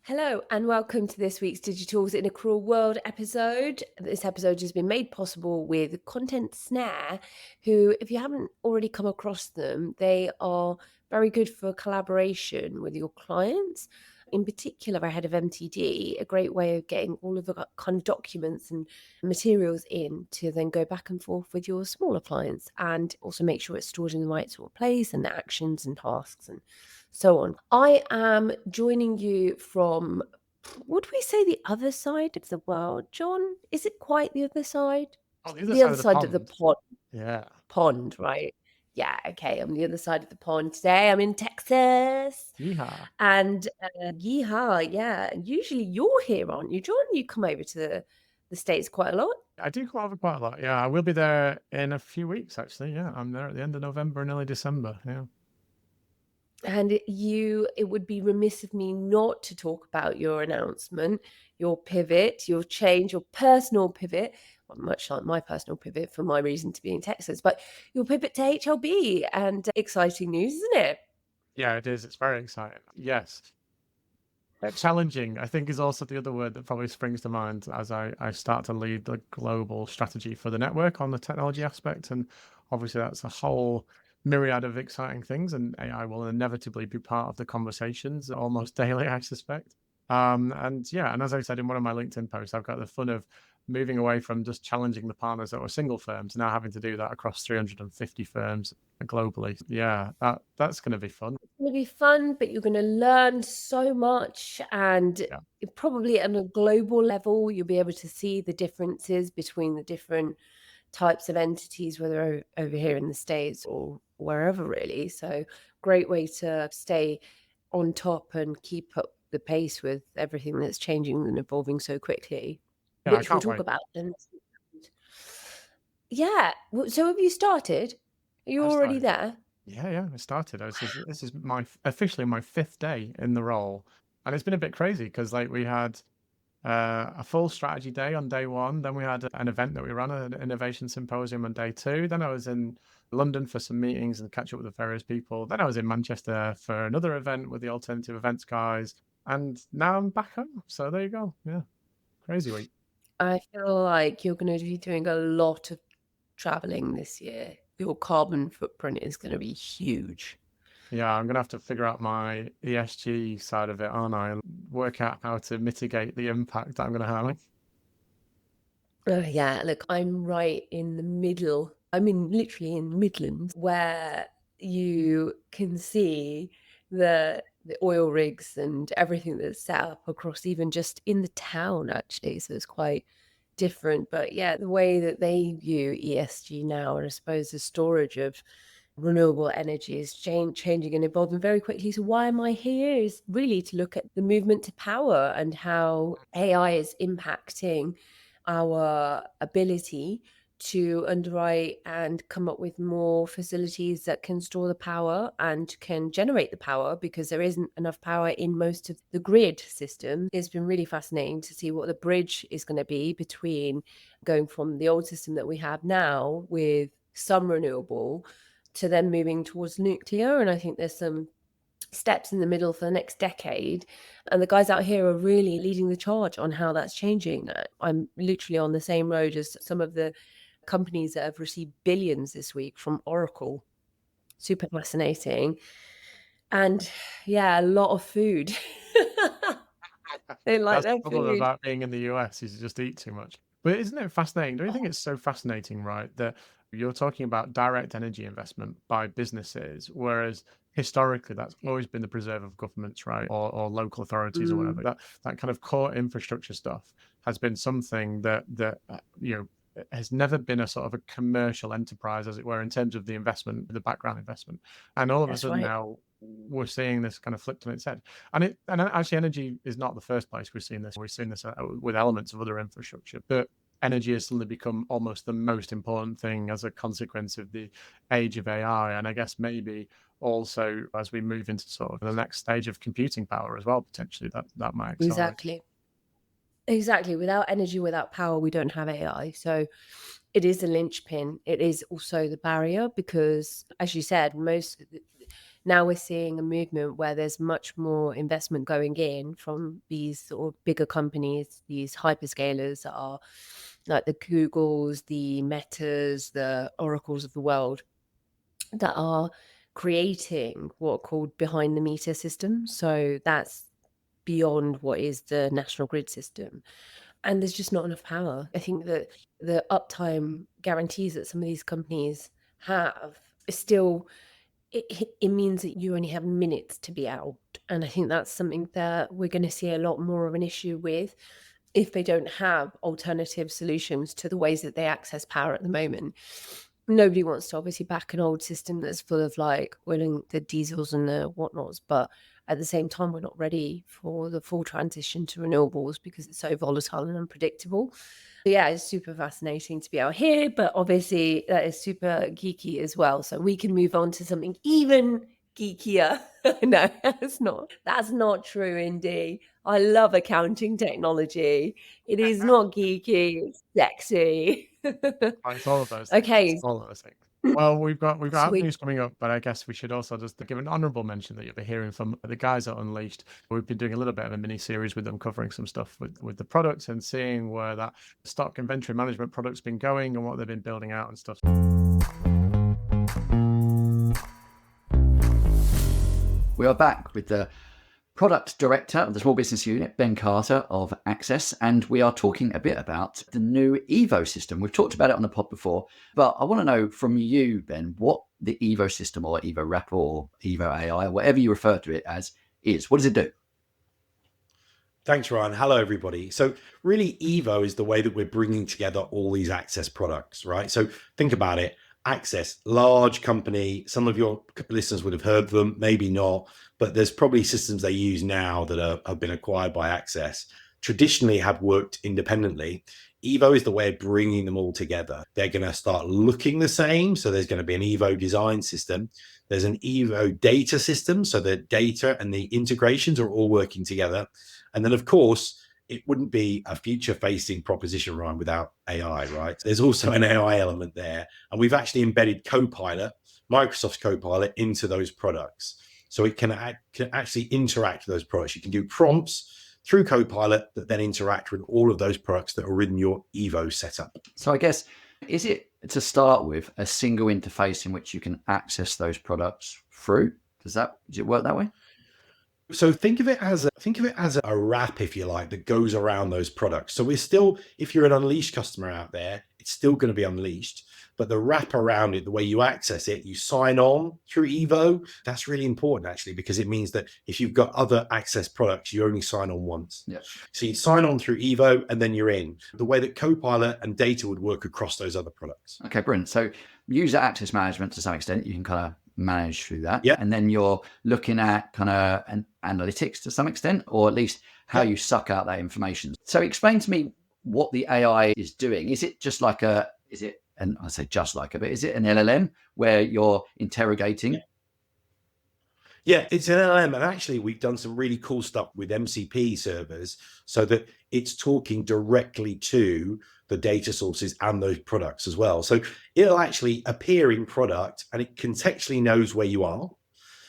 Hello and welcome to this week's Digi-Tools in Accrual World episode. This episode has been made possible with Content Snare, who, if you haven't already come across them, they are very good for collaboration with your clients. In particular, ahead of MTD, a great way of getting all of the kind of documents and materials in to then go back and forth with your smaller clients and also make sure it's stored in the right sort of place and actions and tasks and so on. I am joining you from, would we say the other side of the world, John? Is it quite the other side? On the other The side other of the side of the pond. pond, Yeah. right? Yeah, okay. I'm the other side of the pond today. I'm in Texas. Yeehaw. And yeehaw, yeah. And usually you're here, aren't you, John? You come over to the States quite a lot. I do come over quite a lot. Yeah, I will be there in a few weeks, actually. Yeah, I'm there at the end of November and early December. Yeah. And it would be remiss of me not to talk about your announcement, your pivot, your change, your personal pivot, well, much like my personal pivot for my reason to be in Texas, but your pivot to HLB and exciting news, isn't it? Yeah, it is. It's very exciting. Yes. Challenging, I think, is also the other word that probably springs to mind as I start to lead the global strategy for the network on the technology aspect. And obviously, that's a whole myriad of exciting things, and AI will inevitably be part of the conversations almost daily, I suspect. And yeah, and as I said in one of my LinkedIn posts, I've got the fun of moving away from just challenging the partners that were single firms, now having to do that across 350 firms globally. Yeah, that's going to be fun. It's going to be fun, but you're going to learn so much. And Yeah. probably on a global level, you'll be able to see the differences between the different types of entities, whether over here in the States or wherever, really. So great way to stay on top and keep up the pace with everything that's changing and evolving so quickly, Yeah, I which we'll can't talk wait. about. And yeah, so have you started? Are you I've already started. there? Yeah, I started. This is my officially my fifth day in the role, and it's been a bit crazy because like we had a full strategy day on day one, then we had an event that we ran, an innovation symposium on day two. Then I was in London for some meetings and catch up with the various people. Then I was in Manchester for another event with the alternative events guys, and now I'm back home. So there you go. Yeah, crazy week. I feel like you're going to be doing a lot of traveling this year. Your carbon footprint is going to be huge. Yeah, I'm gonna have to figure out my ESG side of it, aren't I? And work out how to mitigate the impact that I'm gonna have. Oh, yeah. Look, I'm right in the middle. I mean, literally in the Midlands, where you can see the oil rigs and everything that's set up across even just in the town, actually. So it's quite different. But yeah, the way that they view ESG now, and I suppose the storage of renewable energy is changing and evolving very quickly. So why am I here is really to look at the movement to power and how AI is impacting our ability to underwrite and come up with more facilities that can store the power and can generate the power, because there isn't enough power in most of the grid system. It's been really fascinating to see what the bridge is going to be between going from the old system that we have now with some renewable to then moving towards nuclear. And I think there's some steps in the middle for the next decade. And the guys out here are really leading the charge on how that's changing. I'm literally on the same road as some of the companies that have received billions this week from Oracle. Super fascinating. And yeah, a lot of food. They like That's the their problem food. about being in the US is you just eat too much. But isn't it fascinating? Don't you think it's so fascinating, right? That you're talking about direct energy investment by businesses, whereas historically that's always been the preserve of governments, right? Or local authorities or whatever. Mm, That kind of core infrastructure stuff has been something that has never been a sort of a commercial enterprise, as it were, in terms of the investment, the background investment. And all of a that's sudden right. now we're seeing this kind of flipped on its head. And actually, energy is not the first place we've seen this. We've seen this with elements of other infrastructure, but energy has suddenly become almost the most important thing as a consequence of the age of AI. And I guess maybe also as we move into sort of the next stage of computing power as well, potentially that might accelerate. Exactly. Exactly. Without energy, without power, we don't have AI. So it is a linchpin. It is also the barrier because, as you said, now we're seeing a movement where there's much more investment going in from these sort of bigger companies, these hyperscalers that are like the Googles, the Metas, the Oracles of the world, that are creating what are called behind the meter systems. So that's beyond what is the national grid system. And there's just not enough power. I think that the uptime guarantees that some of these companies have is still, it means that you only have minutes to be out. And I think that's something that we're going to see a lot more of an issue with if they don't have alternative solutions to the ways that they access power at the moment. Nobody wants to obviously back an old system that's full of like oiling the diesels and the whatnots, but at the same time, we're not ready for the full transition to renewables because it's so volatile and unpredictable. But yeah, it's super fascinating to be out here, but obviously that is super geeky as well. So we can move on to something even geekier. No, that's not true, Indy. I love accounting technology. It is not geeky, it's sexy. It's all of those things. Okay, It's all of those things. Well, we've got sweet. news coming up, but I guess we should also just give an honourable mention that you'll be hearing from the guys at Unleashed. We've been doing a little bit of a mini series with them, covering some stuff with the products and seeing where that stock inventory management product's been going and what they've been building out and stuff. We are back with the Product Director of the Small Business Unit, Ben Carter of Access, and we are talking a bit about the new Evo system. We've talked about it on the pod before, but I want to know from you, Ben, what the Evo system or Evo Wrapper or Evo AI, or whatever you refer to it as, is. What does it do? Thanks, Ryan. Hello, everybody. So really, Evo is the way that we're bringing together all these Access products, right? So think about it. Access, large company. Some of your listeners would have heard of them, maybe not, but there's probably systems they use now that have been acquired by Access, traditionally have worked independently. Evo is the way of bringing them all together. They're going to start looking the same. So there's going to be an Evo design system. There's an Evo data system. So the data and the integrations are all working together. And then, of course, it wouldn't be a future-facing proposition, Ryan, without AI, right? There's also an AI element there. And we've actually embedded Copilot, Microsoft's Copilot, into those products. So it can actually interact with those products. You can do prompts through Copilot that then interact with all of those products that are in your Evo setup. So I guess, is it, to start with, a single interface in which you can access those products through? Does it work that way? So think of it as a wrap, if you like, that goes around those products. So we're still, if you're an Unleashed customer out there, it's still going to be Unleashed. But the wrap around it, the way you access it, you sign on through Evo. That's really important, actually, because it means that if you've got other Access products, you only sign on once. Yeah. So you sign on through Evo and then you're in. The way that Copilot and data would work across those other products. Okay, brilliant. So user access management, to some extent, you can kind of manage through that. Yeah. And then you're looking at kind of an analytics to some extent, or at least how you suck out that information. So explain to me what the AI is doing. Is it just like and I say just like but is it an LLM where you're interrogating? Yeah, it's an LLM. And actually, we've done some really cool stuff with MCP servers so that it's talking directly to the data sources and those products as well. So it'll actually appear in product and it contextually knows where you are.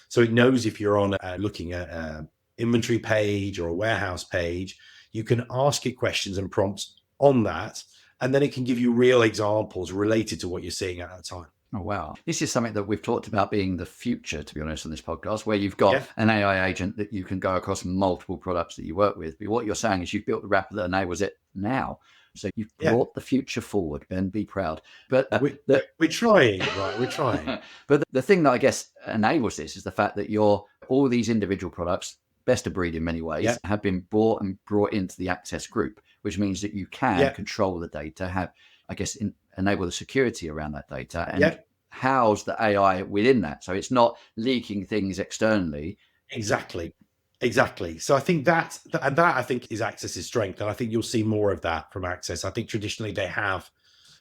So it knows if you're on looking at an inventory page or a warehouse page, you can ask it questions and prompts on that. And then it can give you real examples related to what you're seeing at that time. Oh, wow. This is something that we've talked about being the future, to be honest, on this podcast, where you've got an AI agent that you can go across multiple products that you work with. But what you're saying is you've built the wrapper that enables it now. So you've brought the future forward, Ben, be proud. But we're trying, right? We're trying. But the thing that I guess enables this is the fact that all these individual products, best of breed in many ways, have been brought into the Access group, which means that you can control the data, enable the security around that data, and house the AI within that. So it's not leaking things externally. Exactly. So I think that I think is Access's strength. And I think you'll see more of that from Access. I think traditionally they have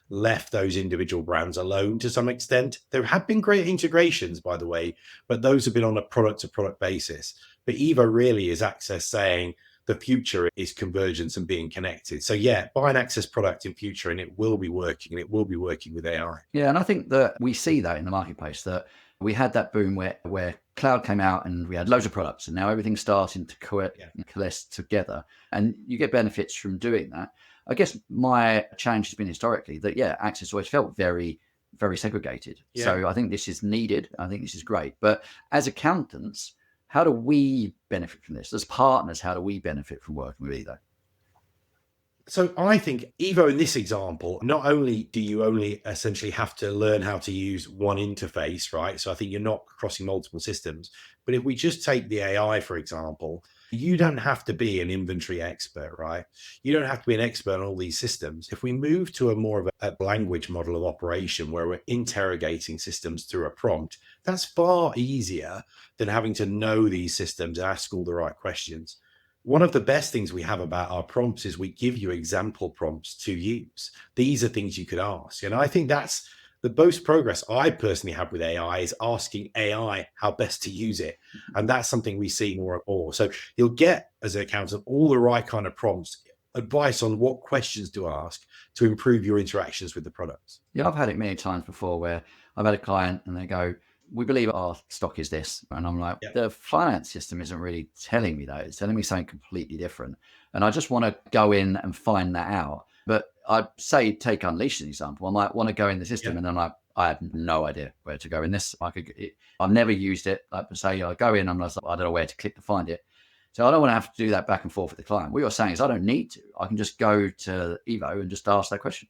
left those individual brands alone to some extent. There have been great integrations, by the way, but those have been on a product to product basis. But Evo really is Access saying the future is convergence and being connected. So buy an Access product in future and it will be working, and it will be working with AI. Yeah, and I think that we see that in the marketplace, that we had that boom where cloud came out and we had loads of products, and now everything's starting to coalesce together, and you get benefits from doing that. I guess my challenge has been historically that, Access always felt very, very segregated. Yeah. So I think this is needed. I think this is great. But as accountants, how do we benefit from this? As partners, how do we benefit from working with Evo? So I think Evo in this example, not only do you only essentially have to learn how to use one interface, right? So I think you're not crossing multiple systems. But if we just take the AI, for example, you don't have to be an inventory expert, right? You don't have to be an expert on all these systems. If we move to a more of a language model of operation where we're interrogating systems through a prompt, that's far easier than having to know these systems and ask all the right questions. One of the best things we have about our prompts is we give you example prompts to use. These are things you could ask. And I think that's the most progress I personally have with AI, is asking AI how best to use it. And that's something we see more and more. So you'll get, as an accountant, all the right kind of prompts, advice on what questions to ask to improve your interactions with the products. Yeah, I've had it many times before where I've had a client and they go, we believe our stock is this. And I'm like, the finance system isn't really telling me that. It's telling me something completely different. And I just want to go in and find that out. But I'd say, take Unleash as an example. I might want to go in the system and then I have no idea where to go in this. I've never used it. Like say I go in, I'm like, I don't know where to click to find it. So I don't want to have to do that back and forth with the client. What you're saying is I don't need to. I can just go to Evo and just ask that question.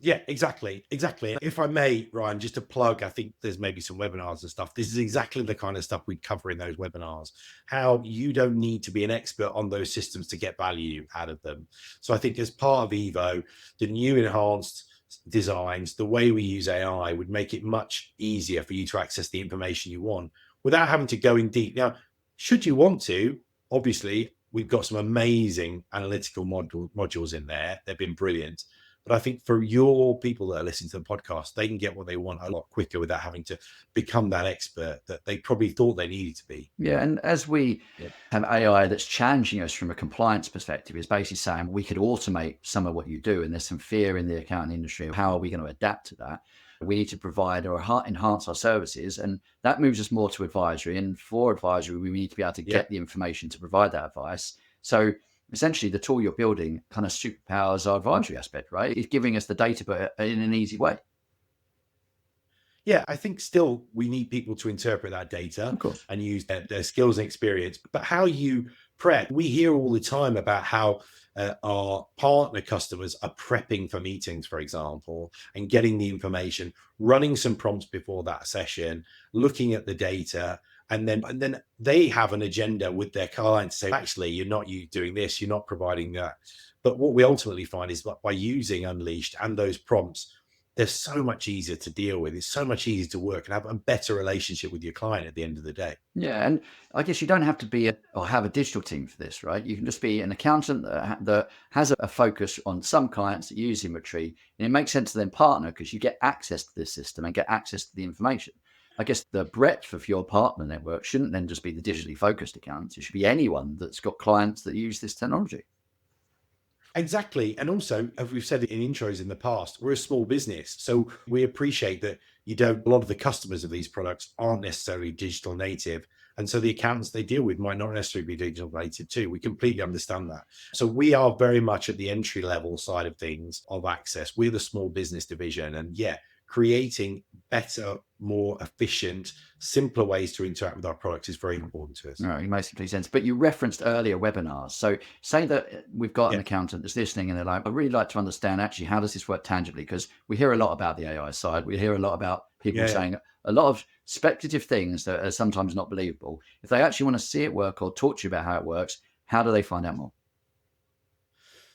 Yeah, exactly. If I may, Ryan, just to plug, I think there's maybe some webinars and stuff. This is exactly the kind of stuff we'd cover in those webinars, how you don't need to be an expert on those systems to get value out of them. So I think as part of Evo, the new enhanced designs, the way we use AI would make it much easier for you to access the information you want without having to go in deep. Now, should you want to, obviously, we've got some amazing analytical modules in there. They've been brilliant. But I think for your people that are listening to the podcast, they can get what they want a lot quicker without having to become that expert that they probably thought they needed to be. Yeah. And as we have AI that's challenging us from a compliance perspective, is basically saying we could automate some of what you do. And there's some fear in the accounting industry. How are we going to adapt to that? We need to provide or enhance our services. And that moves us more to advisory. And for advisory, we need to be able to get the information to provide that advice. So essentially, the tool you're building kind of superpowers our advisory aspect, right? It's giving us the data, but in an easy way. Yeah, I think still we need people to interpret that data and use their skills and experience. But how you prep, we hear all the time about how our partner customers are prepping for meetings, for example, and getting the information, running some prompts before that session, looking at the data. And then they have an agenda with their clients to say, actually, you're not doing this, you're not providing that. But what we ultimately find is that by using Unleashed and those prompts, they're so much easier to deal with. It's so much easier to work and have a better relationship with your client at the end of the day. Yeah. And I guess you don't have to be or have a digital team for this, right? You can just be an accountant that has a focus on some clients that use inventory. And it makes sense to then partner because you get access to this system and get access to the information. I guess the breadth of your partner network shouldn't then just be the digitally focused accountants. It should be anyone that's got clients that use this technology. Exactly. And also, as we've said in intros in the past, we're a small business. So we appreciate that a lot of the customers of these products aren't necessarily digital native. And so the accountants they deal with might not necessarily be digital native too. We completely understand that. So we are very much at the entry level side of things of Access. We're the small business division. And creating better, more efficient, simpler ways to interact with our products is very important to us. No, it makes complete sense. But you referenced earlier webinars. So say that we've got an accountant that's listening and they're like, I'd really like to understand actually how does this work tangibly? Because we hear a lot about the AI side. We hear a lot about people saying a lot of speculative things that are sometimes not believable. If they actually want to see it work or talk to you about how it works, how do they find out more?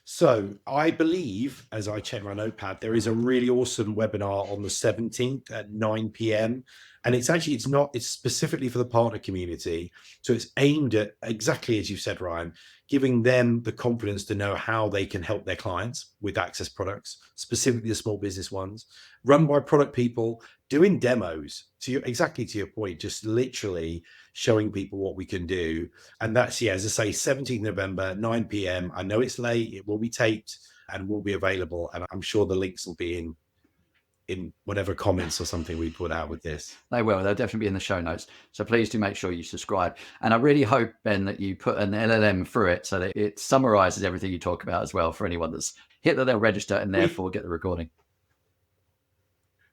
So I believe, as I check my notepad, there is a really awesome webinar on the 17th at 9 p.m. And it's specifically for the partner community. So it's aimed at exactly as you said, Ryan, giving them the confidence to know how they can help their clients with Access products, specifically the small business ones, run by product people, doing demos exactly to your point, just literally showing people what we can do. And that's, as I say, 17th November, 9 p.m. I know it's late, it will be taped and will be available. And I'm sure the links will be in in whatever comments or something we put out with this. They will. They'll definitely be in the show notes. So please do make sure you subscribe. And I really hope, Ben, that you put an LLM through it so that it summarizes everything you talk about as well for anyone that's hit that they'll register and therefore get the recording.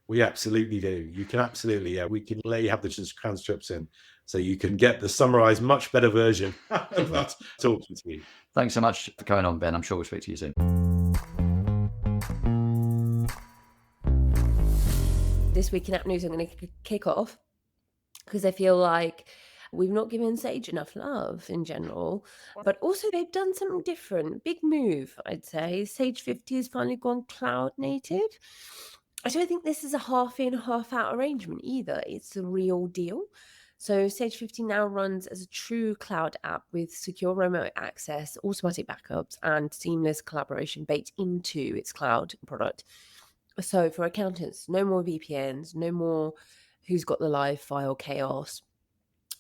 We absolutely do. You can absolutely, we can let you have the transcripts in so you can get the summarized, much better version of us talking to you. Thanks so much for coming on, Ben. I'm sure we'll speak to you soon. This week in App News, I'm going to kick off because I feel like we've not given Sage enough love in general, but also they've done something different. Big move, I'd say. Sage 50 has finally gone cloud native. I don't think this is a half in, half out arrangement either. It's the real deal. So Sage 50 now runs as a true cloud app with secure remote access, automatic backups, and seamless collaboration baked into its cloud product. So for accountants, no more VPNs, no more who's got the live file chaos,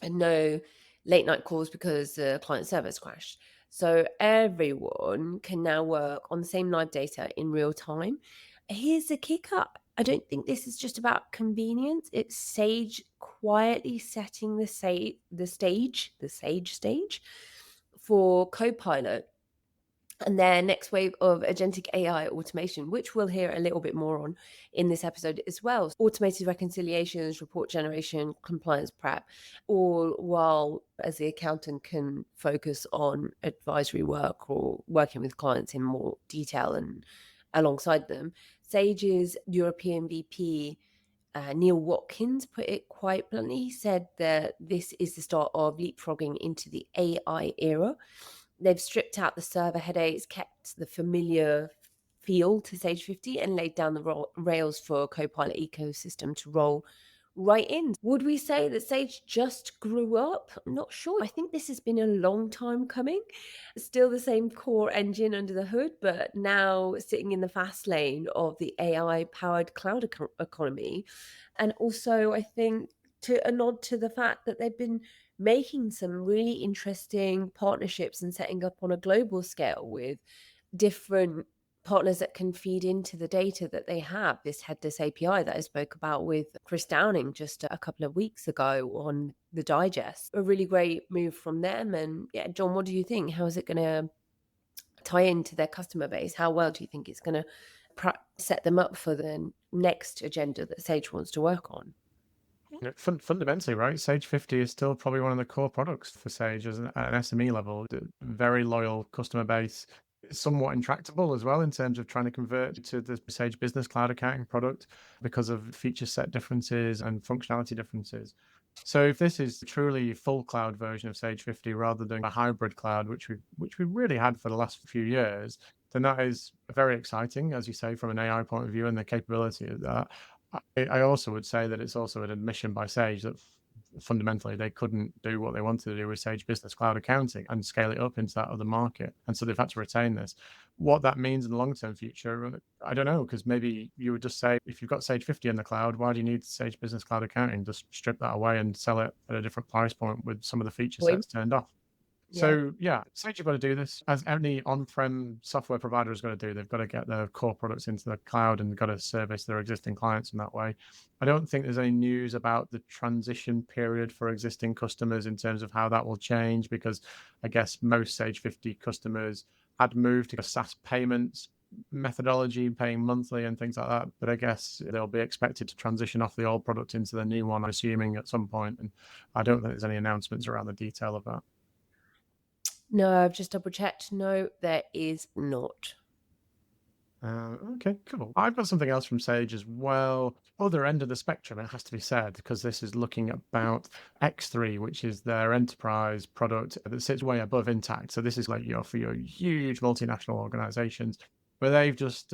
and no late night calls because the client server's crashed. So everyone can now work on the same live data in real time. Here's the kicker. I don't think this is just about convenience. It's Sage quietly setting the stage for Copilot and their next wave of agentic AI automation, which we'll hear a little bit more on in this episode as well. Automated reconciliations, report generation, compliance prep, all while as the accountant can focus on advisory work or working with clients in more detail and alongside them. Sage's European VP, Neil Watkins, put it quite bluntly. He said that this is the start of leapfrogging into the AI era. They've stripped out the server headaches, kept the familiar feel to Sage 50, and laid down the rails for Copilot ecosystem to roll right in. Would we say that Sage just grew up? I'm not sure. I think this has been a long time coming. Still the same core engine under the hood, but now sitting in the fast lane of the AI-powered cloud economy. And also, I think, to a nod to the fact that they've been making some really interesting partnerships and setting up on a global scale with different partners that can feed into the data that they have. This headless API that I spoke about with Chris Downing just a couple of weeks ago on the digest. A really great move from them. And yeah, John, what do you think? How is it going to tie into their customer base? How well do you think it's going to set them up for the next agenda that Sage wants to work on? Fundamentally, right, Sage 50 is still probably one of the core products for Sage at an SME level. Very loyal customer base, somewhat intractable as well in terms of trying to convert to the Sage Business Cloud accounting product because of feature set differences and functionality differences. So if this is truly a full cloud version of Sage 50 rather than a hybrid cloud, which we really had for the last few years, then that is very exciting, as you say, from an AI point of view and the capability of that. I also would say that it's also an admission by Sage that fundamentally they couldn't do what they wanted to do with Sage Business Cloud accounting and scale it up into that other market. And so they've had to retain this. What that means in the long-term future, I don't know, because maybe you would just say, if you've got Sage 50 in the cloud, why do you need Sage Business Cloud accounting? Just strip that away and sell it at a different price point with some of the feature sets turned off. So yeah, Sage have got to do this, as any on-prem software provider is going to do. They've got to get their core products into the cloud and got to service their existing clients in that way. I don't think there's any news about the transition period for existing customers in terms of how that will change, because I guess most Sage 50 customers had moved to a SaaS payments methodology, paying monthly and things like that. But I guess they'll be expected to transition off the old product into the new one, assuming at some point. And I don't think there's any announcements around the detail of that. No, I've just double checked. No, there is not. Okay, cool. I've got something else from Sage as well. Other end of the spectrum, it has to be said, because this is looking about X3, which is their enterprise product that sits way above Intact. So this is like for your huge multinational organizations. But they've just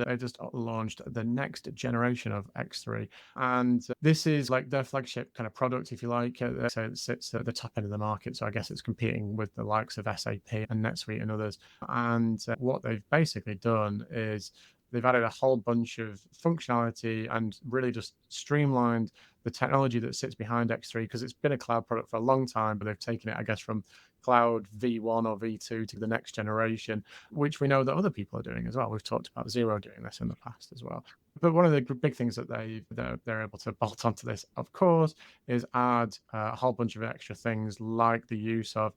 launched the next generation of X3, and this is like their flagship kind of product, if you like. So it sits at the top end of the market. So I guess it's competing with the likes of SAP and NetSuite and others. And what they've basically done is they've added a whole bunch of functionality and really just streamlined the technology that sits behind X3, because it's been a cloud product for a long time, but they've taken it, I guess, from cloud V1 or V2 to the next generation, which we know that other people are doing as well. We've talked about Xero doing this in the past as well. But one of the big things that they're able to bolt onto this, of course, is add a whole bunch of extra things like the use of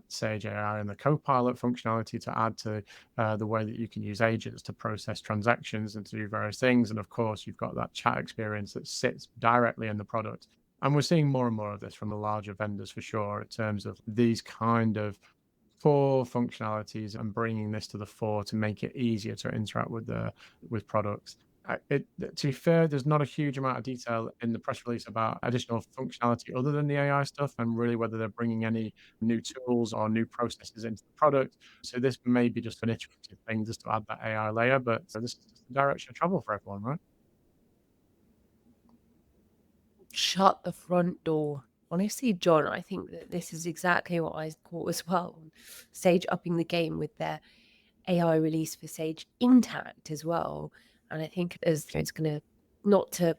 Sage AI and the Copilot functionality to add to the way that you can use agents to process transactions and to do various things. And of course, you've got that chat experience that sits directly in the product. And we're seeing more and more of this from the larger vendors for sure, in terms of these kind of core functionalities and bringing this to the fore to make it easier to interact with products. To be fair, there's not a huge amount of detail in the press release about additional functionality other than the AI stuff, and really whether they're bringing any new tools or new processes into the product. So this may be just an iterative thing just to add that AI layer, but so this is just the direction of travel for everyone, right? Shut the front door. Honestly, John, I think that this is exactly what I thought as well. Sage upping the game with their AI release for Sage Intact as well. And I think as it's going to, not to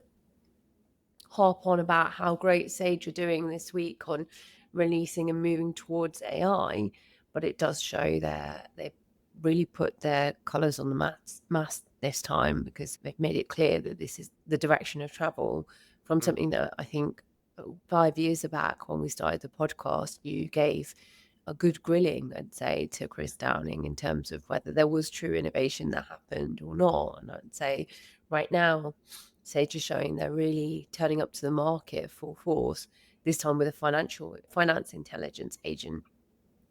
harp on about how great Sage are doing this week on releasing and moving towards AI, but it does show they've really put their colours on the mast this time, because they've made it clear that this is the direction of travel from something that I think 5 years back when we started the podcast, you gave a good grilling, I'd say, to Chris Downing in terms of whether there was true innovation that happened or not. And I'd say right now, Sage is showing they're really turning up to the market full force, this time with a finance intelligence agent.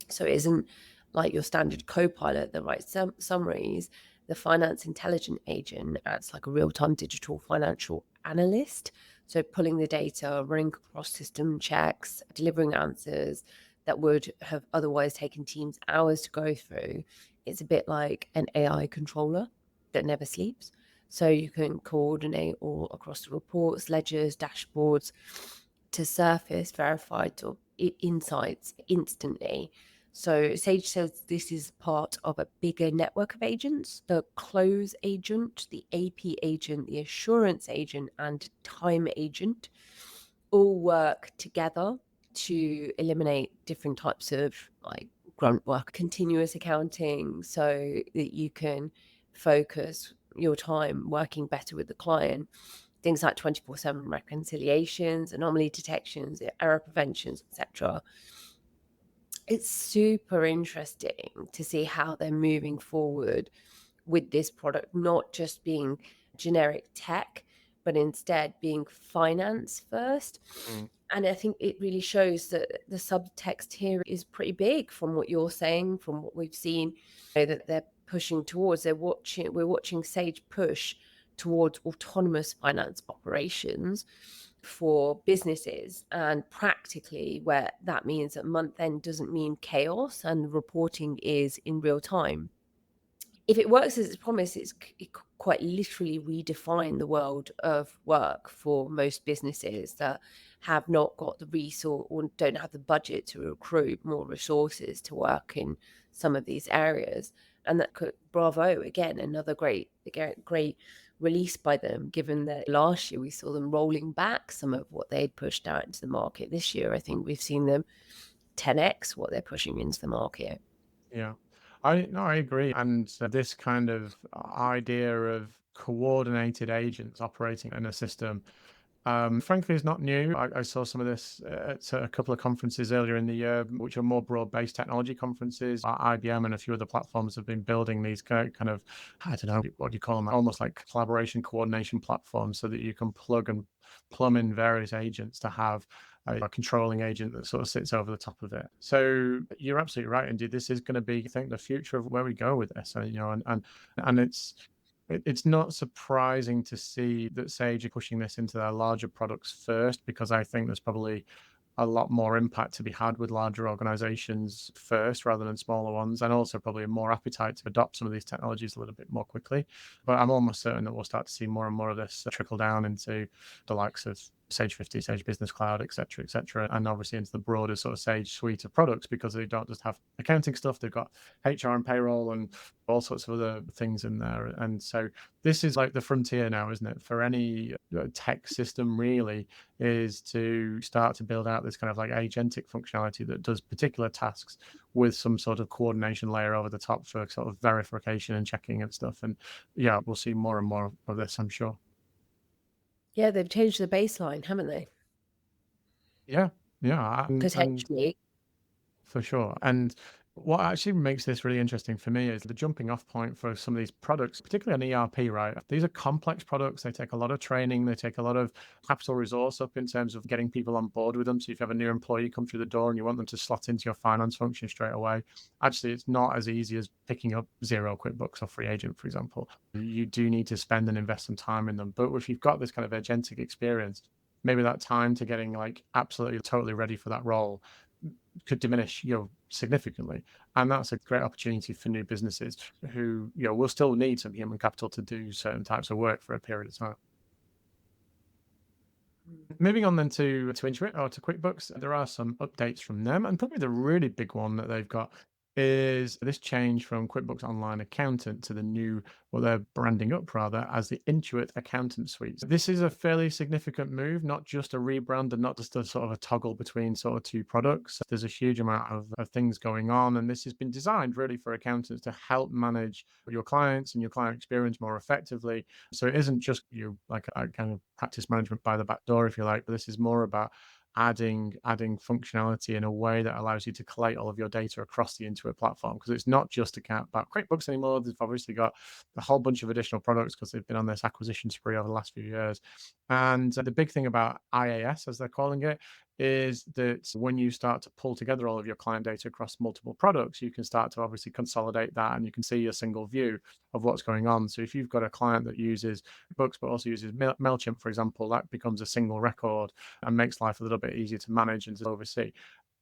So it isn't like your standard Copilot that writes summaries. The finance intelligent agent acts like a real-time digital financial analyst. So pulling the data, running cross-system checks, delivering answers that would have otherwise taken teams hours to go through. It's a bit like an AI controller that never sleeps. So you can coordinate all across the reports, ledgers, dashboards to surface verified insights instantly. So Sage says this is part of a bigger network of agents: the close agent, the AP agent, the assurance agent, and time agent all work together to eliminate different types of like grunt work, continuous accounting, so that you can focus your time working better with the client. Things like 24/7 reconciliations, anomaly detections, error preventions, etc. It's super interesting to see how they're moving forward with this product, not just being generic tech, but instead being finance first. And I think it really shows that the subtext here is pretty big from what you're saying, from what we've seen, that they're pushing towards. We're watching Sage push towards autonomous finance operations for businesses, and practically where that means that month end doesn't mean chaos and reporting is in real time. If it works as it's promised, it quite literally redefine the world of work for most businesses that have not got the resource or don't have the budget to recruit more resources to work in some of these areas. And that could, bravo, again, another great release by them, given that last year we saw them rolling back some of what they'd pushed out into the market. This year, I think we've seen them 10x what they're pushing into the market. Yeah, I agree. And this kind of idea of coordinated agents operating in a system, frankly, is not new. I saw some of this at a couple of conferences earlier in the year, which are more broad-based technology conferences. IBM and a few other platforms have been building these kind of, I don't know, what do you call them? Almost like collaboration coordination platforms, so that you can plug and plumb in various agents to have a controlling agent that sort of sits over the top of it. So you're absolutely right, indeed. This is going to be, I think, the future of where we go with this. And it's not surprising to see that Sage are pushing this into their larger products first, because I think there's probably a lot more impact to be had with larger organizations first rather than smaller ones, and also probably a more appetite to adopt some of these technologies a little bit more quickly. But I'm almost certain that we'll start to see more and more of this trickle down into the likes of Sage 50, Sage Business Cloud, etc., etc., and obviously into the broader sort of Sage suite of products, because they don't just have accounting stuff, they've got HR and payroll and all sorts of other things in there. And so this is like the frontier now, isn't it, for any tech system really, is to start to build out this kind of like agentic functionality that does particular tasks with some sort of coordination layer over the top for sort of verification and checking and stuff. And yeah, we'll see more and more of this, I'm sure. Yeah, they've changed the baseline, haven't they? Yeah, and Potentially. for sure. And what actually makes this really interesting for me is the jumping off point for some of these products, particularly on ERP, right? These are complex products. They take a lot of training. They take a lot of capital resource up in terms of getting people on board with them. So if you have a new employee come through the door and you want them to slot into your finance function straight away, actually, it's not as easy as picking up Xero, QuickBooks, or Free Agent, for example. You do need to spend and invest some time in them. But if you've got this kind of agentic experience, maybe that time to getting like absolutely totally ready for that role could diminish, significantly. And that's a great opportunity for new businesses who, will still need some human capital to do certain types of work for a period of time. Moving on then to Intuit or to QuickBooks, there are some updates from them, and probably the really big one that they've got is this change from QuickBooks Online Accountant to the new, what they're branding up rather as the Intuit Accountant Suite. This is a fairly significant move, not just a rebrand and not just a sort of a toggle between sort of two products. There's a huge amount of things going on, and this has been designed really for accountants to help manage your clients and your client experience more effectively. So it isn't just like a kind of practice management by the back door, if you like, but this is more about adding functionality in a way that allows you to collate all of your data across the Intuit platform, because it's not just about QuickBooks anymore. They've obviously got a whole bunch of additional products because they've been on this acquisition spree over the last few years. And the big thing about IAS, as they're calling it, is that when you start to pull together all of your client data across multiple products, you can start to obviously consolidate that, and you can see a single view of what's going on. So if you've got a client that uses books but also uses MailChimp, for example, that becomes a single record and makes life a little bit easier to manage and to oversee.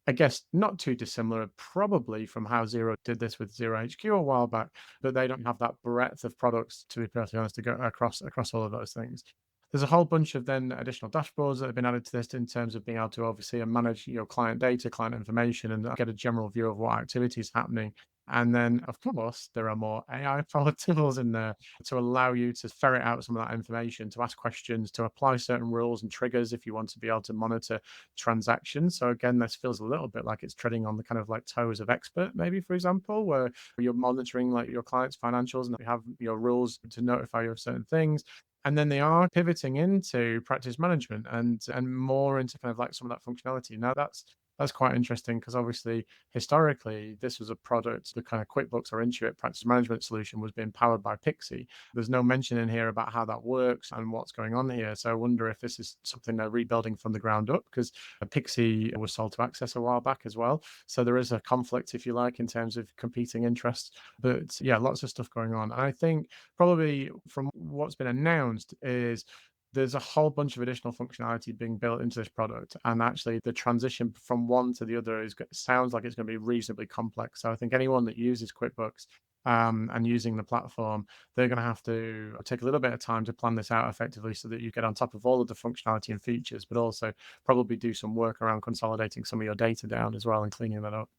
I guess not too dissimilar probably from how Xero did this with Xero HQ a while back, but they don't have that breadth of products, to be perfectly honest, to go across all of those things. There's a whole bunch of then additional dashboards that have been added to this in terms of being able to oversee and manage your client data, client information, and get a general view of what activity is happening. And then, of course, there are more AI-powered tools in there to allow you to ferret out some of that information, to ask questions, to apply certain rules and triggers if you want to be able to monitor transactions. So again, this feels a little bit like it's treading on the kind of like toes of expert, maybe, for example, where you're monitoring like your client's financials and you have your rules to notify you of certain things. And then they are pivoting into practice management and more into kind of like some of that functionality. Now that's quite interesting, because obviously historically this was a product, the kind of QuickBooks or Intuit practice management solution was being powered by Pixie. There's no mention in here about how that works and what's going on here. So I wonder if this is something they're rebuilding from the ground up, because Pixie was sold to Access a while back as well. So there is a conflict, if you like, in terms of competing interests. But yeah, lots of stuff going on. And I think probably from what's been announced is there's a whole bunch of additional functionality being built into this product, and actually the transition from one to the other sounds like it's going to be reasonably complex. So I think anyone that uses QuickBooks and using the platform, they're going to have to take a little bit of time to plan this out effectively so that you get on top of all of the functionality and features, but also probably do some work around consolidating some of your data down as well and cleaning that up.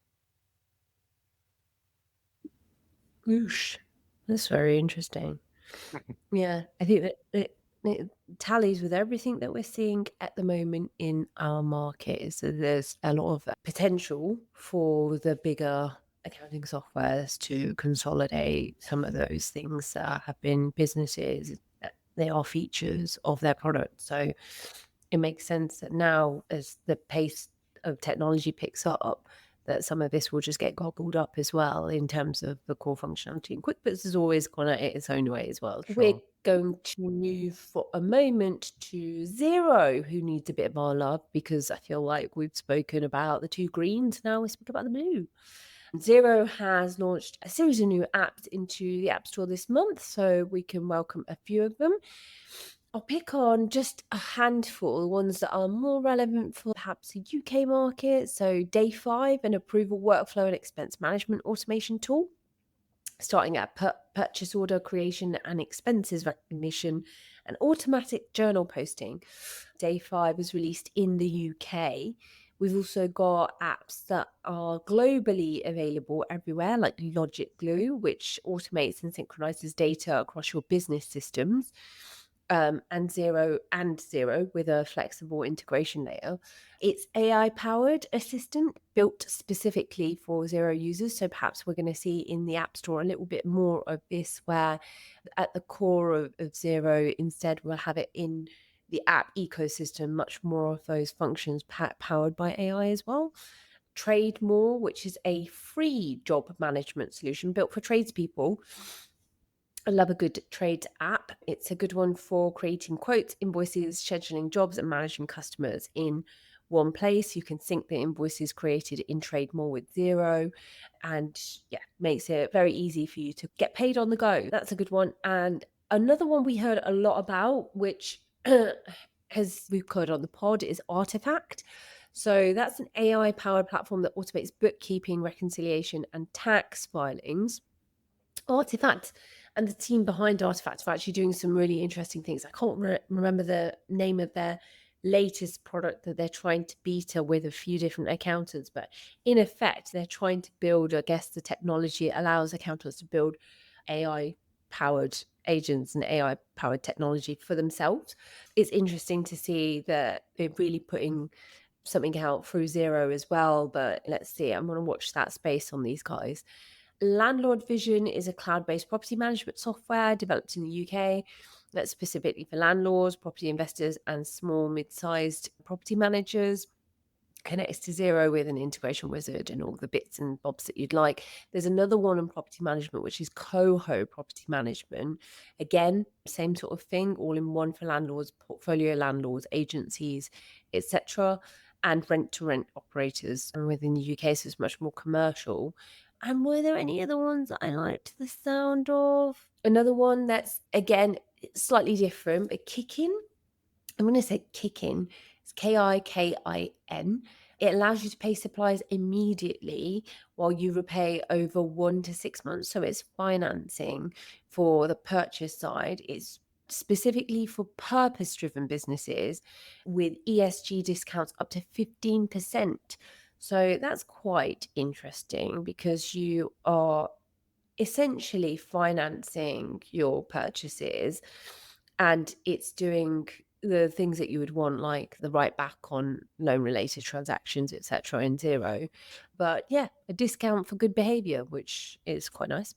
Whoosh. That's very interesting. Yeah, I think that it tallies with everything that we're seeing at the moment in our market. So there's a lot of potential for the bigger accounting softwares to consolidate some of those things that have been businesses. They are features of their product. So it makes sense that now, as the pace of technology picks up, that some of this will just get gobbled up as well in terms of the core functionality. And QuickBooks has always gone at it its own way as well. Sure. We're going to move for a moment to Xero, who needs a bit of our love, because I feel like we've spoken about the two greens. Now we speak about the blue. Xero has launched a series of new apps into the App Store this month, so we can welcome a few of them. I'll pick on just a handful, the ones that are more relevant for perhaps the UK market. So Day 5, an approval workflow and expense management automation tool, starting at purchase order creation and expenses recognition and automatic journal posting. Day 5 was released in the UK. We've also got apps that are globally available everywhere, like Logic Glue, which automates and synchronizes data across your business systems, and Xero with a flexible integration layer. It's AI-powered assistant built specifically for Xero users. So perhaps we're going to see in the App Store a little bit more of this, where at the core of Xero, instead we'll have it in the app ecosystem, much more of those functions powered by AI as well. Trade More, which is a free job management solution built for tradespeople. I love a good trades app. It's a good one for creating quotes, invoices, scheduling jobs, and managing customers in one place. You can sync the invoices created in Trade More with Xero, and makes it very easy for you to get paid on the go. That's a good one. And another one we heard a lot about, which we've covered on the pod, is Artifact. So that's an AI-powered platform that automates bookkeeping, reconciliation, and tax filings. Artifact and the team behind Artifact are actually doing some really interesting things. I can't remember the name of their latest product that they're trying to beta with a few different accountants, but in effect, they're trying to build, I guess, the technology allows accountants to build AI-powered agents and AI-powered technology for themselves. It's interesting to see that they're really putting something out through Xero as well, but let's see. I'm going to watch that space on these guys. Landlord Vision is a cloud-based property management software developed in the UK that's specifically for landlords, property investors, and small mid-sized property managers. Connects to Xero with an integration wizard and all the bits and bobs that you'd like. There's another one in property management, which is Coho Property Management. Again, same sort of thing, all in one for landlords, portfolio landlords, agencies, etc., and rent-to-rent operators. And within the UK, so it's much more commercial. And were there any other ones that I liked the sound of? Another one that's, again, slightly different, but Kickin. I'm going to say Kickin. It's Kikin. It allows you to pay suppliers immediately while you repay over 1 to 6 months. So it's financing for the purchase side. It's specifically for purpose-driven businesses with ESG discounts up to 15%. So that's quite interesting because you are essentially financing your purchases, and it's doing the things that you would want, like the write back on loan related transactions, etc. in Xero. But a discount for good behavior, which is quite nice.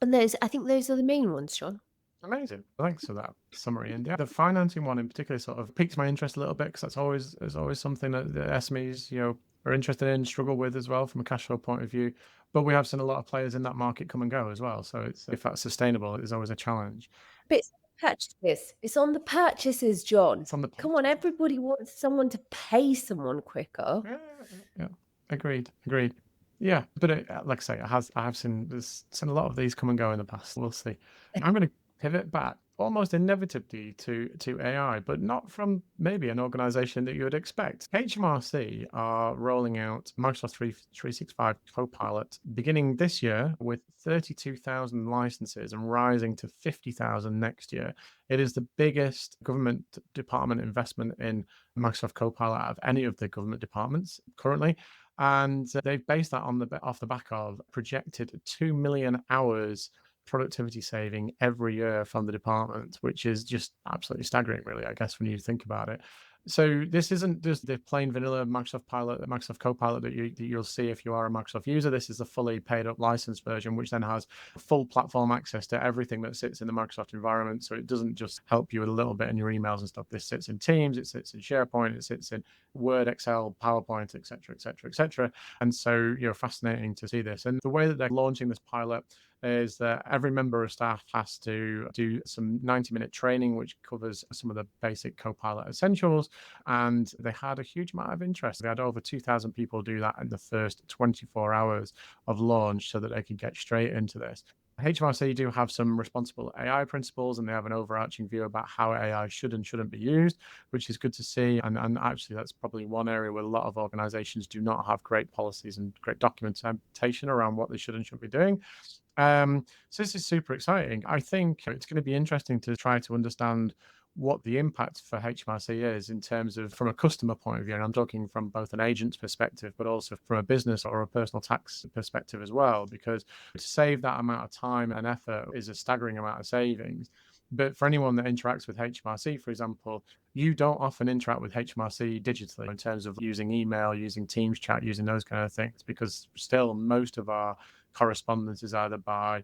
And I think those are the main ones, Sean. Amazing. Thanks for that summary. And the financing one in particular sort of piques my interest a little bit, because that's always something that the SMEs, are interested in, struggle with as well from a cash flow point of view. But we have seen a lot of players in that market come and go as well. So if that's sustainable, it's always a challenge. But it's purchases. It's on the purchases, John. It's on the Come on, everybody wants someone to pay someone quicker. Yeah. Agreed. Yeah, but like I say, I have seen a lot of these come and go in the past. We'll see. I'm going to pivot back almost inevitably to AI, but not from maybe an organization that you would expect. HMRC are rolling out Microsoft 365 Copilot beginning this year with 32,000 licenses and rising to 50,000 next year. It is the biggest government department investment in Microsoft Copilot out of any of the government departments currently. And they've based that off the back of projected 2 million hours productivity saving every year from the department, which is just absolutely staggering, really, I guess, when you think about it. So this isn't just the plain vanilla Microsoft Copilot that you'll see if you are a Microsoft user. This is the fully paid up license version, which then has full platform access to everything that sits in the Microsoft environment. So it doesn't just help you with a little bit in your emails and stuff. This sits in Teams, it sits in SharePoint, it sits in Word, Excel, PowerPoint, etc. And so, fascinating to see this. And the way that they're launching this pilot is that every member of staff has to do some 90-minute training, which covers some of the basic Copilot essentials. And they had a huge amount of interest. They had over 2,000 people do that in the first 24 hours of launch so that they could get straight into this. HMRC do have some responsible AI principles, and they have an overarching view about how AI should and shouldn't be used, which is good to see. And actually, that's probably one area where a lot of organizations do not have great policies and great documentation around what they should and shouldn't be doing. So this is super exciting. I think it's going to be interesting to try to understand what the impact for HMRC is in terms of from a customer point of view, and I'm talking from both an agent's perspective, but also from a business or a personal tax perspective as well, because to save that amount of time and effort is a staggering amount of savings. But for anyone that interacts with HMRC, for example, you don't often interact with HMRC digitally in terms of using email, using Teams chat, using those kind of things, because still most of our correspondence is either by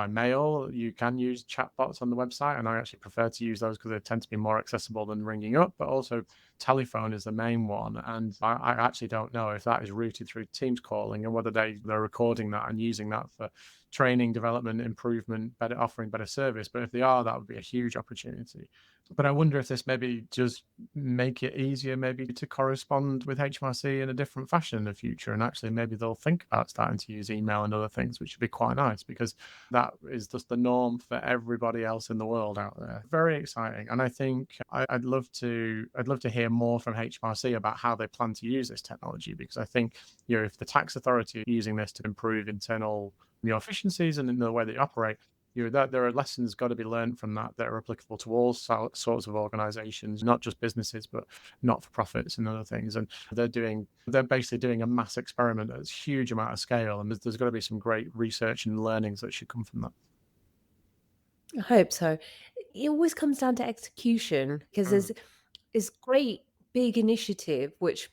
mail. You can use chatbots on the website, and I actually prefer to use those because they tend to be more accessible than ringing up, but also telephone is the main one. And I actually don't know if that is routed through Teams calling and whether they're recording that and using that for training, development, improvement, offering better service. But if they are, that would be a huge opportunity. But I wonder if this maybe just make it easier maybe to correspond with HMRC in a different fashion in the future. And actually maybe they'll think about starting to use email and other things, which would be quite nice, because that is just the norm for everybody else in the world out there. Very exciting. And I think I'd love to hear more from HMRC about how they plan to use this technology, because I think, if the tax authority are using this to improve internal efficiencies and in the way they operate, that there are lessons got to be learned from that are applicable to all sorts of organizations, not just businesses, but not-for-profits and other things. And they're basically doing a mass experiment at a huge amount of scale, and there's got to be some great research and learnings that should come from that. I hope so. It always comes down to execution, because there's this great big initiative which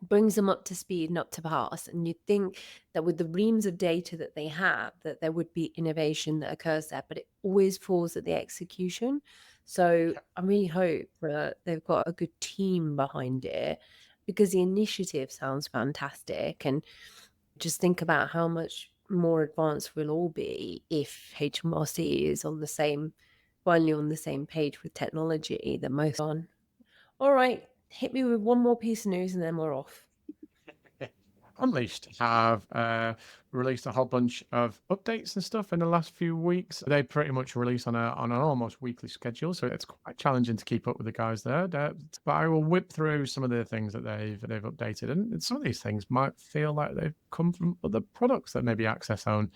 brings them up to speed and up to pass, and you'd think that with the reams of data that they have, that there would be innovation that occurs there, but it always falls at the execution. So I really hope that they've got a good team behind it, because the initiative sounds fantastic. And just think about how much more advanced we'll all be if HMRC is finally on the same page with technology than most on. All right, hit me with one more piece of news and then we're off. Unleashed have released a whole bunch of updates and stuff in the last few weeks. They pretty much release on an almost weekly schedule, so it's quite challenging to keep up with the guys there. But I will whip through some of the things that they've updated, and some of these things might feel like they've come from other products that maybe Access own.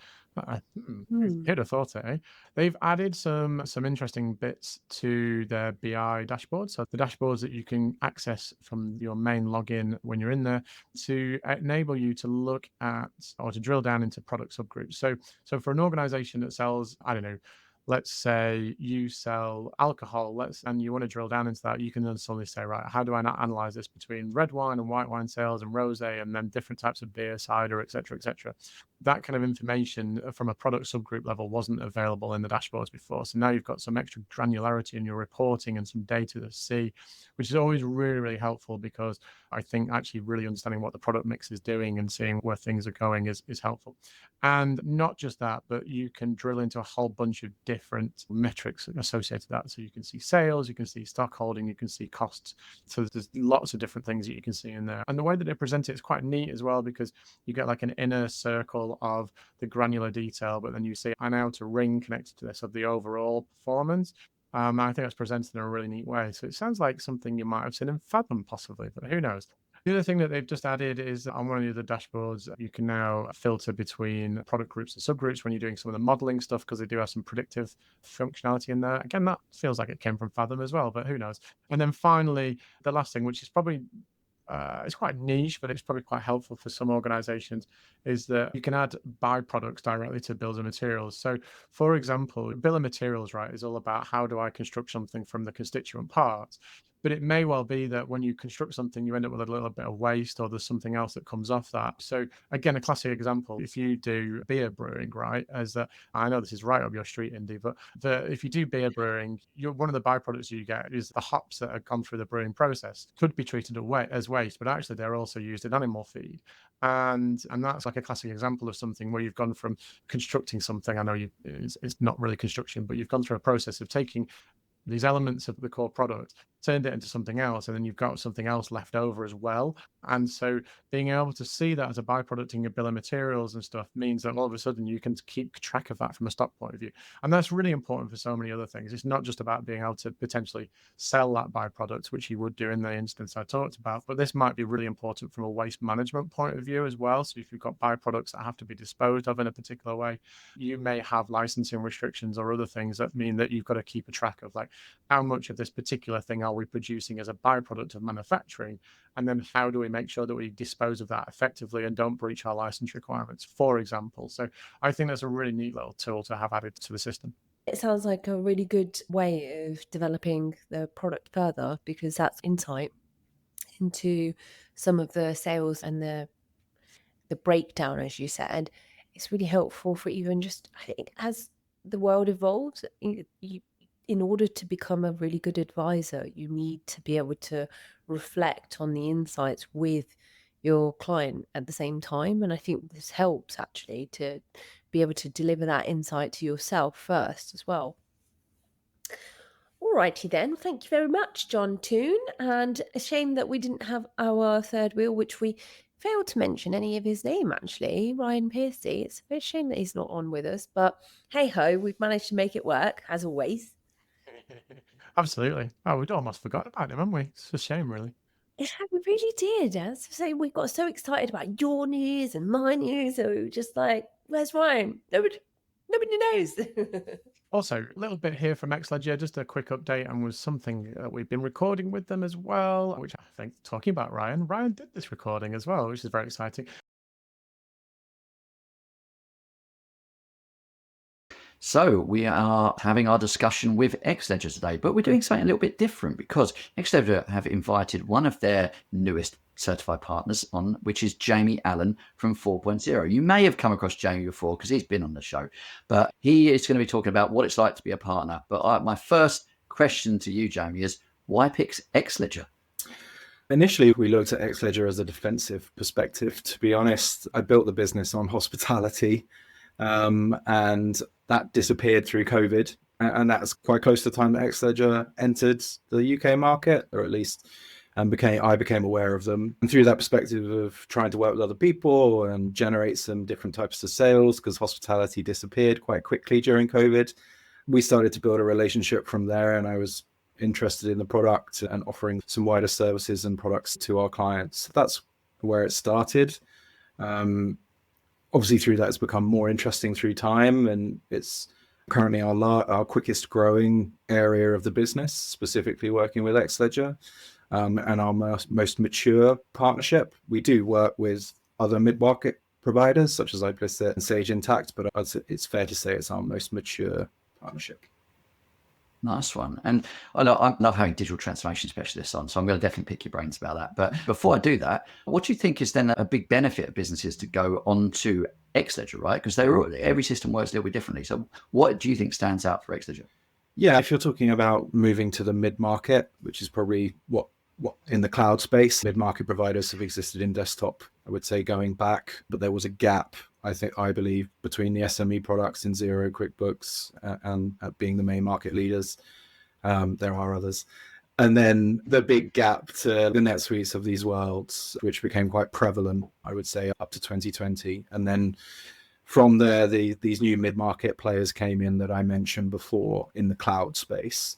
Who'd have thought it, eh? They've added some interesting bits to their BI dashboard. So the dashboards that you can access from your main login when you're in there to enable you to look at or to drill down into product subgroups. So for an organization that sells, I don't know, let's say you sell alcohol, and you want to drill down into that, you can then suddenly say, right, how do I not analyze this between red wine and white wine sales and rosé, and then different types of beer, cider, etc., etc. That kind of information from a product subgroup level wasn't available in the dashboards before. So now you've got some extra granularity in your reporting and some data to see, which is always really, really helpful, because I think actually really understanding what the product mix is doing and seeing where things are going is helpful. And not just that, but you can drill into a whole bunch of different metrics associated with that. So you can see sales, you can see stock holding, you can see costs. So there's lots of different things that you can see in there. And the way that they present it is quite neat as well, because you get like an inner circle of the granular detail, but then you see an outer ring connected to this of the overall performance. I think that's presented in a really neat way. So it sounds like something you might have seen in Fathom possibly, but who knows? The other thing that they've just added is on one of the dashboards, you can now filter between product groups and subgroups when you're doing some of the modeling stuff, because they do have some predictive functionality in there. Again, that feels like it came from Fathom as well, but who knows? And then finally, the last thing, which is probably it's quite niche, but it's probably quite helpful for some organizations, is that you can add byproducts directly to bills of materials. So, for example, bill of materials, right, is all about how do I construct something from the constituent parts. But it may well be that when you construct something, you end up with a little bit of waste, or there's something else that comes off that. So again, a classic example, if you do beer brewing, right, as that, I know this is right up your street, Indy, but if you do beer brewing, one of the byproducts you get is the hops that have gone through the brewing process could be treated as waste, but actually they're also used in animal feed. And that's like a classic example of something where you've gone from constructing something. I know it's not really construction, but you've gone through a process of taking these elements of the core product, turned it into something else, and then you've got something else left over as well. And so being able to see that as a byproduct in your bill of materials and stuff means that all of a sudden you can keep track of that from a stock point of view. And that's really important for so many other things. It's not just about being able to potentially sell that byproduct, which you would do in the instance I talked about, but this might be really important from a waste management point of view as well. So if you've got byproducts that have to be disposed of in a particular way, you may have licensing restrictions or other things that mean that you've got to keep a track of, like, how much of this particular thing are we producing as a byproduct of manufacturing, and then how do we make sure that we dispose of that effectively and don't breach our license requirements, for example. So I think that's a really neat little tool to have added to the system. It sounds like a really good way of developing the product further, because that's insight into some of the sales and the breakdown, as you said. It's really helpful for even just, I think, as the world evolves, in order to become a really good advisor, you need to be able to reflect on the insights with your client at the same time. And I think this helps actually to be able to deliver that insight to yourself first as well. Alrighty then, thank you very much, John Toon. And a shame that we didn't have our third wheel, which we failed to mention any of his name actually, Ryan Piercy. It's a very shame that he's not on with us, but hey ho, we've managed to make it work as always. Absolutely. Oh, we'd almost forgotten about him, haven't we? It's a shame, really. Yeah, we really did. As I say, we got so excited about your news and my news, so we were just like, where's Ryan? Nobody knows. Also, a little bit here from Xledger, just a quick update, and was something that we've been recording with them as well, which I think, talking about Ryan did this recording as well, which is very exciting. So we are having our discussion with Xledger today, but we're doing something a little bit different because Xledger have invited one of their newest certified partners on, which is Jamie Allen from 4.0. You may have come across Jamie before because he's been on the show, but he is going to be talking about what it's like to be a partner. But my first question to you, Jamie, is why pick Xledger? Initially, we looked at Xledger as a defensive perspective. To be honest, I built the business on hospitality, and that disappeared through COVID. And that's quite close to the time that Xledger entered the UK market, or at least I became aware of them. And through that perspective of trying to work with other people and generate some different types of sales, because hospitality disappeared quite quickly during COVID, we started to build a relationship from there. And I was interested in the product and offering some wider services and products to our clients. So that's where it started. Obviously, through that, it's become more interesting through time, and it's currently our quickest growing area of the business, specifically working with Xledger, and our most mature partnership. We do work with other mid-market providers such as iPlicit and Sage Intacct, but it's fair to say it's our most mature partnership. Nice one. And I love having digital transformation specialists on, so I'm going to definitely pick your brains about that. But before I do that, what do you think is then a big benefit of businesses to go onto Xledger, right? Because every system works a little bit differently. So what do you think stands out for Xledger? Yeah, if you're talking about moving to the mid-market, which is probably what in the cloud space, mid-market providers have existed in desktop, I would say, going back, but there was a gap, I believe, between the SME products in Xero, QuickBooks, and being the main market leaders. There are others. And then the big gap to the NetSuites of these worlds, which became quite prevalent, I would say, up to 2020. And then from there, these new mid-market players came in that I mentioned before in the cloud space.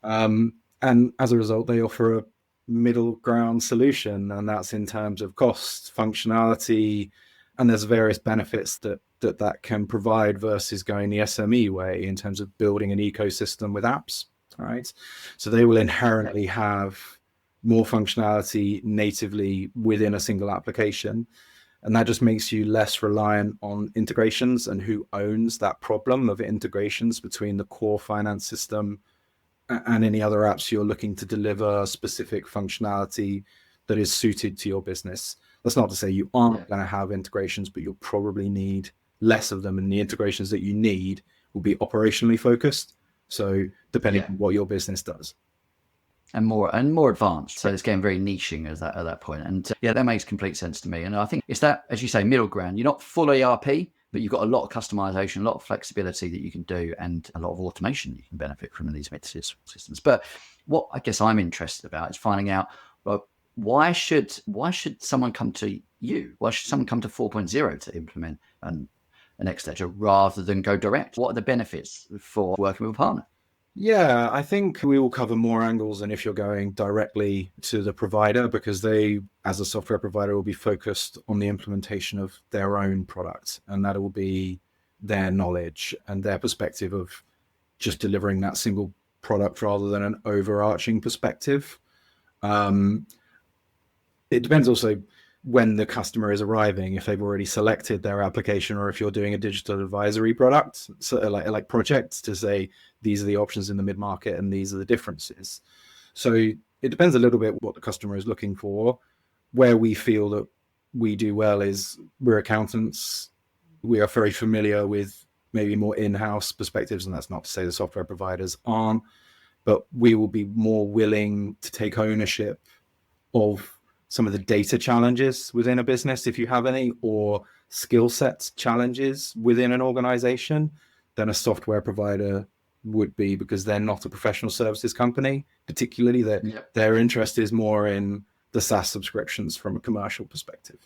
And as a result, they offer a middle ground solution, and that's in terms of cost, functionality, and there's various benefits that can provide versus going the SME way in terms of building an ecosystem with apps, right? So they will inherently have more functionality natively within a single application. And that just makes you less reliant on integrations and who owns that problem of integrations between the core finance system and any other apps you're looking to deliver specific functionality that is suited to your business. That's not to say you aren't going to have integrations, but you'll probably need less of them. And the integrations that you need will be operationally focused. So depending on what your business does. And more advanced. So it's getting very niching at that point. And that makes complete sense to me. And I think it's that, as you say, middle ground. You're not full ERP, but you've got a lot of customization, a lot of flexibility that you can do, and a lot of automation you can benefit from in these systems. But what I guess I'm interested about is finding out, well, why should someone come to you? Why should someone come to 4.0 to implement an Xledger rather than go direct? What are the benefits for working with a partner? Yeah, I think we will cover more angles than if you're going directly to the provider, because they, as a software provider, will be focused on the implementation of their own product, and that will be their knowledge and their perspective of just delivering that single product rather than an overarching perspective. It depends also when the customer is arriving, if they've already selected their application, or if you're doing a digital advisory product, so like projects to say, these are the options in the mid-market and these are the differences. So it depends a little bit what the customer is looking for. Where we feel that we do well is we're accountants. We are very familiar with maybe more in-house perspectives, and that's not to say the software providers aren't, but we will be more willing to take ownership of some of the data challenges within a business, if you have any, or skill sets challenges within an organization, than a software provider would be, because they're not a professional services company. Particularly, their interest is more in the SaaS subscriptions from a commercial perspective.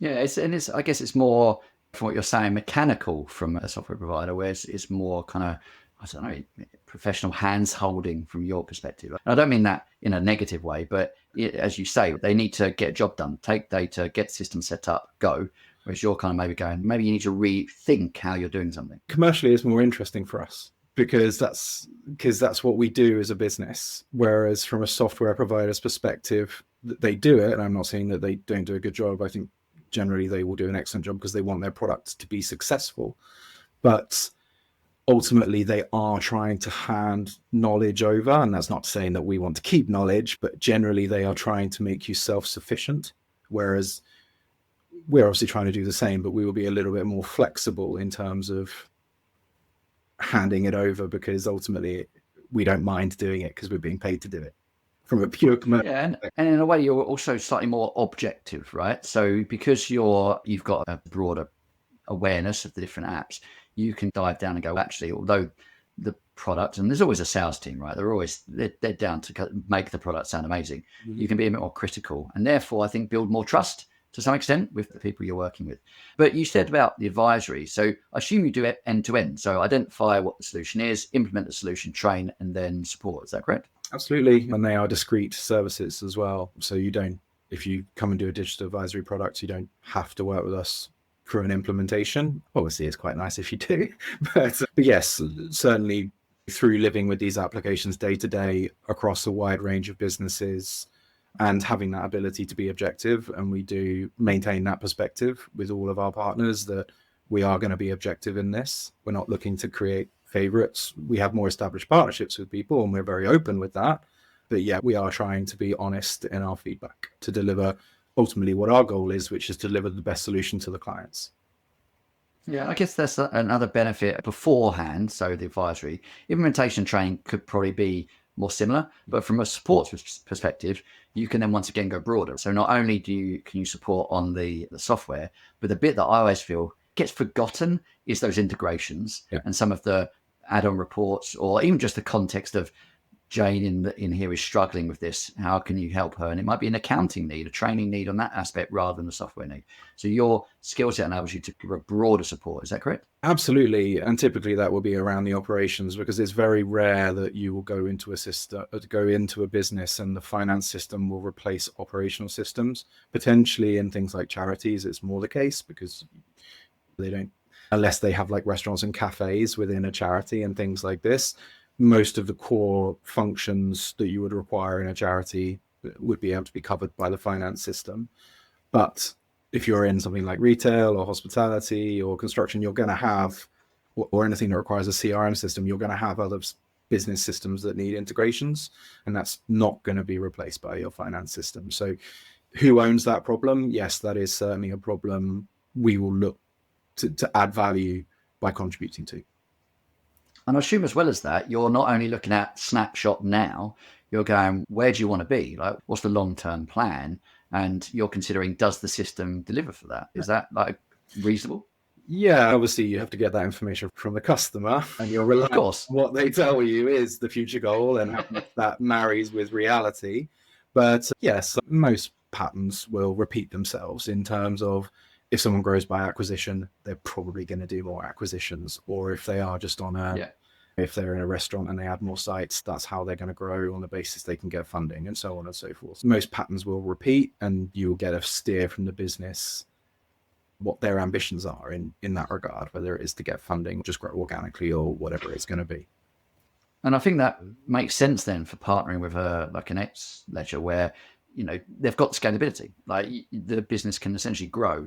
Yeah, I guess it's more, from what you're saying, mechanical from a software provider, where it's more kind of, I don't know, professional hands holding from your perspective. And I don't mean that in a negative way, but as you say, they need to get a job done, take data, get systems set up, go. Whereas you're kind of maybe you need to rethink how you're doing something. Commercially, it's more interesting for us because that's what we do as a business. Whereas from a software provider's perspective, they do it. And I'm not saying that they don't do a good job. I think generally they will do an excellent job because they want their product to be successful. But ultimately, they are trying to hand knowledge over. And that's not saying that we want to keep knowledge, but generally they are trying to make you self-sufficient. Whereas we're obviously trying to do the same, but we will be a little bit more flexible in terms of handing it over, because ultimately we don't mind doing it because we're being paid to do it from a pure commercial. Yeah, and in a way you're also slightly more objective, right? So because you've got a broader awareness of the different apps, you can dive down and go, actually, although the product, and there's always a sales team, right? They're down to make the product sound amazing. Mm-hmm. You can be a bit more critical, and therefore I think build more trust to some extent with the people you're working with. But you said about the advisory. So I assume you do it end to end. So identify what the solution is, implement the solution, train, and then support. Is that correct? Absolutely. And they are discrete services as well. So if you come and do a digital advisory product, you don't have to work with us for an implementation. Obviously, it's quite nice if you do. But yes, certainly through living with these applications day to day across a wide range of businesses, and having that ability to be objective. And we do maintain that perspective with all of our partners, that we are going to be objective in this. We're not looking to create favorites. We have more established partnerships with people, and we're very open with that. But yeah, we are trying to be honest in our feedback to deliver ultimately what our goal is, which is to deliver the best solution to the clients. Yeah, I guess that's another benefit beforehand. So the advisory implementation training could probably be more similar, but from a support perspective, you can then once again go broader. So not only can you support on the software, but the bit that I always feel gets forgotten is those integrations and some of the add-on reports, or even just the context of Jane in here is struggling with this. How can you help her? And it might be an accounting need, a training need on that aspect rather than a software need. So your skill set enables you to give a broader support. Is that correct? Absolutely. And typically that will be around the operations, because it's very rare that you will go into a business and the finance system will replace operational systems. Potentially in things like charities, it's more the case, because they don't, unless they have like restaurants and cafes within a charity and things like this. Most of the core functions that you would require in a charity would be able to be covered by the finance system. But if you're in something like retail or hospitality or construction, you're going to have, or anything that requires a CRM system, you're going to have other business systems that need integrations, and that's not going to be replaced by your finance system. So who owns that problem? Yes, that is certainly a problem we will look to add value by contributing to. And I assume as well as that, you're not only looking at snapshot now, you're going, where do you want to be? Like, what's the long-term plan? And you're considering, does the system deliver for that? Is that like reasonable? Yeah, obviously you have to get that information from the customer, and you're relying on what they tell you is the future goal and how much that marries with reality. But yes, most patterns will repeat themselves in terms of if someone grows by acquisition, they're probably going to do more acquisitions, or if they are just on a if they're in a restaurant and they add more sites, that's how they're going to grow on the basis they can get funding, and so on and so forth. Most patterns will repeat, and you'll get a steer from the business what their ambitions are in that regard, whether it is to get funding, just grow organically, or whatever it's going to be. And I think that makes sense then for partnering with like an Xledger, where they've got scalability. Like the business can essentially grow.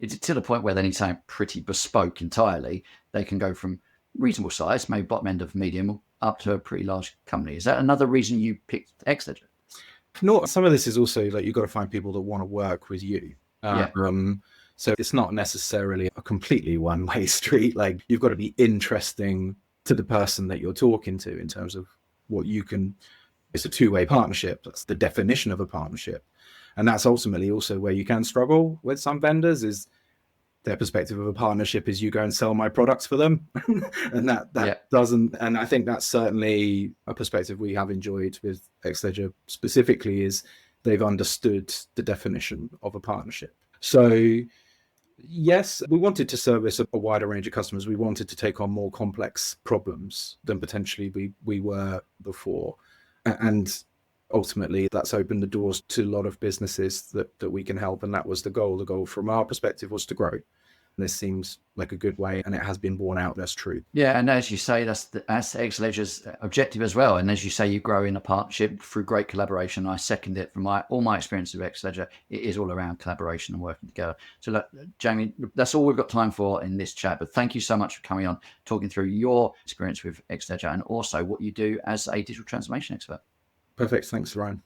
It's to the point where they need something pretty bespoke entirely. They can go from reasonable size, maybe bottom end of medium, up to a pretty large company. Is that another reason you picked Xledger? No, some of this is also like you've got to find people that want to work with you. So it's not necessarily a completely one-way street. Like you've got to be interesting to the person that you're talking to in terms of what you can. It's a two-way partnership. That's the definition of a partnership. And that's ultimately also where you can struggle with some vendors, is their perspective of a partnership is you go and sell my products for them. And that doesn't, and I think that's certainly a perspective we have enjoyed with Xledger specifically, is they've understood the definition of a partnership. So yes, we wanted to service a wider range of customers. We wanted to take on more complex problems than potentially we were before. And ultimately, that's opened the doors to a lot of businesses that we can help. And that was the goal. The goal from our perspective was to grow. And this seems like a good way, and it has been borne out. That's true. Yeah, and as you say, that's Xledger's objective as well. And as you say, you grow in a partnership through great collaboration. I second it from all my experience with Xledger. It is all around collaboration and working together. So look, Jamie, that's all we've got time for in this chat. But thank you so much for coming on, talking through your experience with Xledger and also what you do as a digital transformation expert. Perfect. Thanks, Ryan.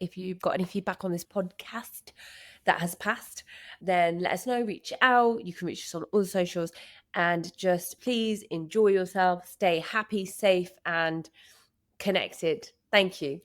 If you've got any feedback on this podcast that has passed, then let us know, reach out. You can reach us on all the socials, and just please enjoy yourself, stay happy, safe, and connected. Thank you.